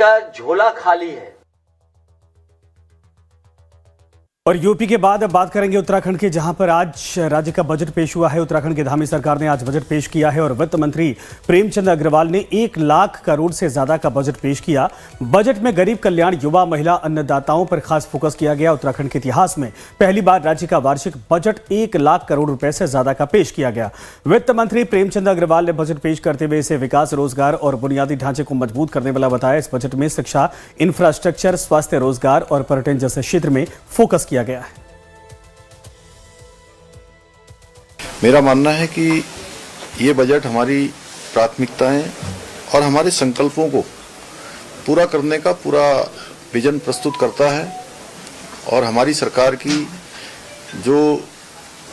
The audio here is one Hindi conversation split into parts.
का झोला खाली है। और यूपी के बाद अब बात करेंगे उत्तराखंड की, जहां पर आज राज्य का बजट पेश हुआ है। उत्तराखंड की धामी सरकार ने आज बजट पेश किया है और वित्त मंत्री प्रेमचंद अग्रवाल ने 1 लाख करोड़ से ज्यादा का बजट पेश किया। बजट में गरीब कल्याण, युवा, महिला, अन्नदाताओं पर खास फोकस किया गया। उत्तराखंड के इतिहास में पहली बार राज्य का वार्षिक बजट 1 लाख करोड़ रुपए से ज्यादा का पेश किया गया। वित्त मंत्री प्रेमचंद अग्रवाल ने बजट पेश करते हुए इसे विकास, रोजगार और बुनियादी ढांचे को मजबूत करने वाला बताया। इस बजट में शिक्षा, इंफ्रास्ट्रक्चर, स्वास्थ्य, रोजगार और पर्यटन जैसे क्षेत्र में फोकस किया गया है। मेरा मानना है कि ये बजट हमारी प्राथमिकताएं और हमारे संकल्पों को पूरा करने का पूरा विजन प्रस्तुत करता है और हमारी सरकार की जो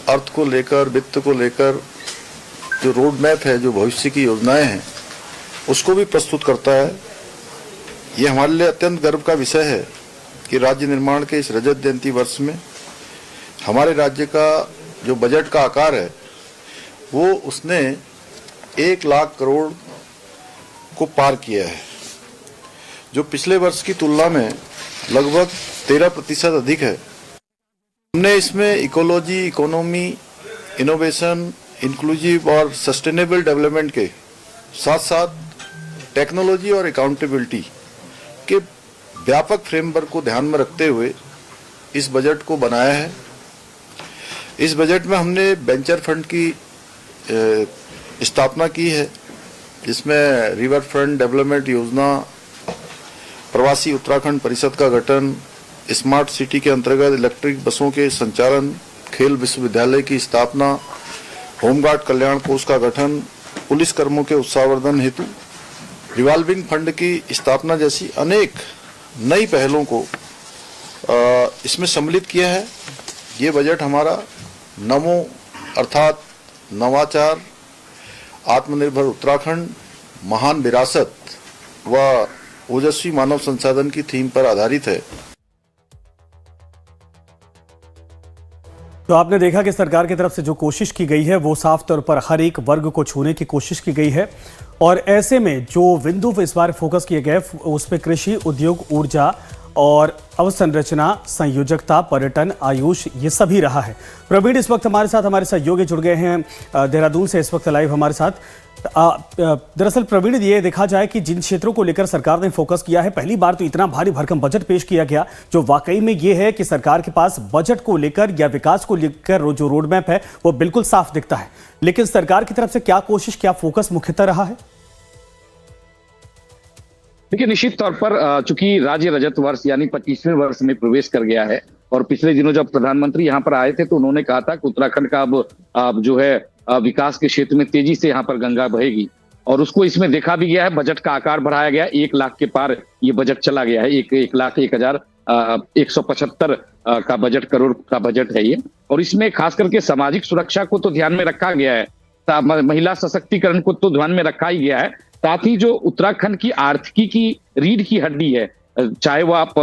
अर्थ को लेकर, वित्त को लेकर जो रोड मैप है, जो भविष्य की योजनाएं हैं, उसको भी प्रस्तुत करता है। ये हमारे लिए अत्यंत गर्व का विषय है कि राज्य निर्माण के इस रजत जयंती वर्ष में हमारे राज्य का जो बजट का आकार है वो उसने 1 लाख करोड़ को पार किया है, जो पिछले वर्ष की तुलना में लगभग 13% अधिक है। हमने इसमें इकोलॉजी, इकोनॉमी, इनोवेशन, इंक्लूसिव और सस्टेनेबल डेवलपमेंट के साथ साथ टेक्नोलॉजी और अकाउंटेबिलिटी के व्यापक फ्रेमवर्क को ध्यान में रखते हुए इस बजट को बनाया है। इस बजट में हमने वेंचर फंड की स्थापना की है, जिसमें रिवर फ्रंट डेवलपमेंट योजना, प्रवासी उत्तराखंड परिषद का गठन, स्मार्ट सिटी के अंतर्गत इलेक्ट्रिक बसों के संचालन, खेल विश्वविद्यालय की स्थापना, होमगार्ड कल्याण कोष का गठन, पुलिस कर्मों के उत्साहवर्धन हेतु रिवॉल्विंग फंड की स्थापना जैसी अनेक नई पहलों को इसमें सम्मिलित किया है। ये बजट हमारा नमो अर्थात नवाचार, आत्मनिर्भर उत्तराखंड, महान विरासत व ओजस्वी मानव संसाधन की थीम पर आधारित है। तो आपने देखा कि सरकार की तरफ से जो कोशिश की गई है वो साफ तौर पर हर एक वर्ग को छूने की कोशिश की गई है। और ऐसे में जो बिंदु इस बार फोकस किए गए उस पर कृषि, उद्योग, ऊर्जा और अवसंरचना, संयोजकता, पर्यटन, आयुष, ये सभी रहा है। प्रवीण इस वक्त हमारे सहयोगी जुड़ गए हैं देहरादून से, इस वक्त लाइव हमारे साथ। दरअसल प्रवीण, ये देखा जाए कि जिन क्षेत्रों को लेकर सरकार ने फोकस किया है, पहली बार तो इतना भारी भरकम बजट पेश किया गया, जो वाकई में ये है कि सरकार के पास बजट को लेकर या विकास को लेकर जो रोड मैप है वो बिल्कुल साफ दिखता है। लेकिन सरकार की तरफ से क्या कोशिश, क्या फोकस मुख्यतः रहा है? देखिए, निश्चित तौर पर चूंकि राज्य रजत वर्ष यानी 25वें वर्ष में प्रवेश कर गया है और पिछले दिनों जब प्रधानमंत्री यहाँ पर आए थे तो उन्होंने कहा था कि उत्तराखंड का अब जो है विकास के क्षेत्र में तेजी से यहाँ पर गंगा बहेगी और उसको इसमें देखा भी गया है। बजट का आकार बढ़ाया गया, 1 लाख के पार ये बजट चला गया है। 1,01,175 का बजट, करोड़ का बजट है ये। और इसमें खास करके सामाजिक सुरक्षा को तो ध्यान में रखा गया है, महिला सशक्तिकरण को तो ध्यान में रखा ही गया है, साथ ही जो उत्तराखंड की आर्थिकी की रीढ़ की हड्डी है, चाहे वो आप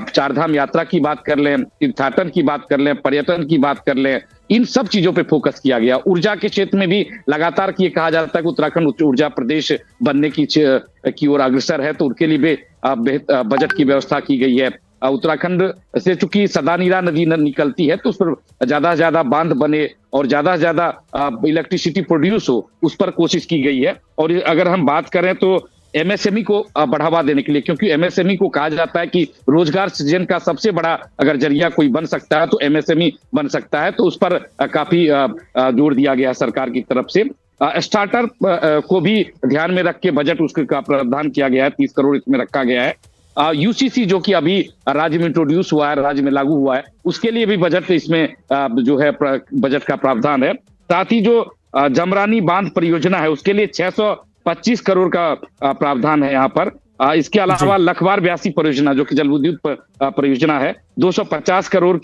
चारधाम यात्रा की बात कर लें, तीर्थाटन की बात कर लें, पर्यटन की बात कर लें, इन सब चीजों पे फोकस किया गया। ऊर्जा के क्षेत्र में भी लगातार ये कहा जाता है कि उत्तराखंड उच्च ऊर्जा प्रदेश बनने की ओर अग्रसर है, तो उनके लिए भी बजट की व्यवस्था की गई है। उत्तराखंड से चूंकि सदानीरा नदी निकलती है तो उस पर ज्यादा से ज्यादा बांध बने और ज्यादा से ज्यादा इलेक्ट्रिसिटी प्रोड्यूस हो, उस पर कोशिश की गई है। और अगर हम बात करें तो एमएसएमई को बढ़ावा देने के लिए, क्योंकि एमएसएमई को कहा जाता है कि रोजगार सृजन का सबसे बड़ा अगर जरिया कोई बन सकता है तो एमएसएमई बन सकता है, तो उस पर काफी जोर दिया गया सरकार की तरफ से। स्टार्टअप को भी ध्यान में रख के बजट उसका प्रावधान किया गया है, 30 करोड़ इसमें रखा गया है। यूसीसी जो कि अभी राज्य में इंट्रोड्यूस हुआ है, राज्य में लागू हुआ है, उसके लिए भी बजट इसमें जो है बजट का प्रावधान है। साथ ही जो जमरानी बांध परियोजना है उसके लिए 625 करोड़ का प्रावधान है यहाँ पर। इसके अलावा लखवार ब्यासी परियोजना जो कि जल विद्युत परियोजना है, 85 करोड़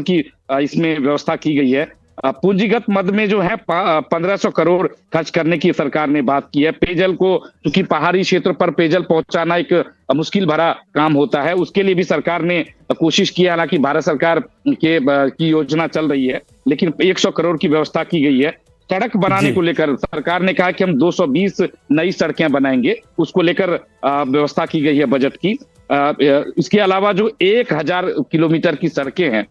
की इसमें व्यवस्था की गई है। पूंजीगत मद में जो है 1500 करोड़ खर्च करने की सरकार ने बात की है। पेयजल को, क्योंकि पहाड़ी क्षेत्र पर पेयजल पहुंचाना एक मुश्किल भरा काम होता है, उसके लिए भी सरकार ने कोशिश की है। हालांकि भारत सरकार की योजना चल रही है, लेकिन 100 करोड़ की व्यवस्था की गई है। सड़क बनाने जी। को लेकर सरकार ने कहा कि हम 220 नई सड़कें बनाएंगे, उसको लेकर व्यवस्था की गई है बजट की। इसके अलावा जो 1000 किलोमीटर की सड़कें हैं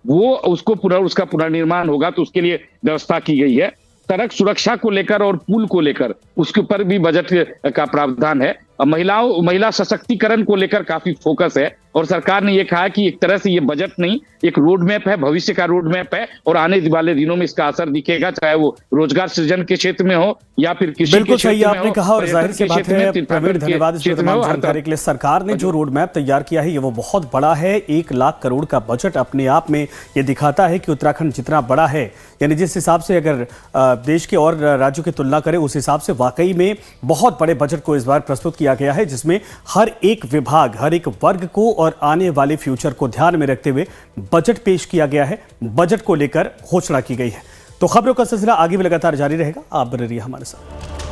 वो उसका पुनर्निर्माण होगा, तो उसके लिए व्यवस्था की गई है। सड़क सुरक्षा को लेकर और पुल को लेकर उसके ऊपर भी बजट का प्रावधान है। महिला सशक्तिकरण को लेकर काफी फोकस है और सरकार ने यह कहा कि एक तरह से ये बजट नहीं, एक रोड मैप है, भविष्य का रोड मैप है और आने वाले दिनों में इसका असर दिखेगा, चाहे वो रोजगार सृजन के क्षेत्र में हो या फिर कृषि बिल्कुल के क्षेत्र सही में आपने हो, कहा, और पर्यटन जाहिर सी के बात क्षेत्र है में, प्रवीण, धन्यवाद इस क्षेत्र में तमाम हो, हर जानकारी के लिए। सरकार ने जो रोड मैप तैयार किया है ये वो बहुत बड़ा है। 1 लाख करोड़ का बजट अपने आप में ये दिखाता है कि उत्तराखंड जितना बड़ा है, यानी जिस हिसाब से अगर देश के और राज्यों की तुलना करें उस हिसाब से वाकई में बहुत बड़े बजट को इस बार प्रस्तुत किया गया है, जिसमें हर एक विभाग, हर एक वर्ग को और आने वाले फ्यूचर को ध्यान में रखते हुए बजट पेश किया गया है, बजट को लेकर घोषणा की गई है। तो खबरों का सिलसिला आगे भी लगातार जारी रहेगा, आप बने रहिए हमारे साथ।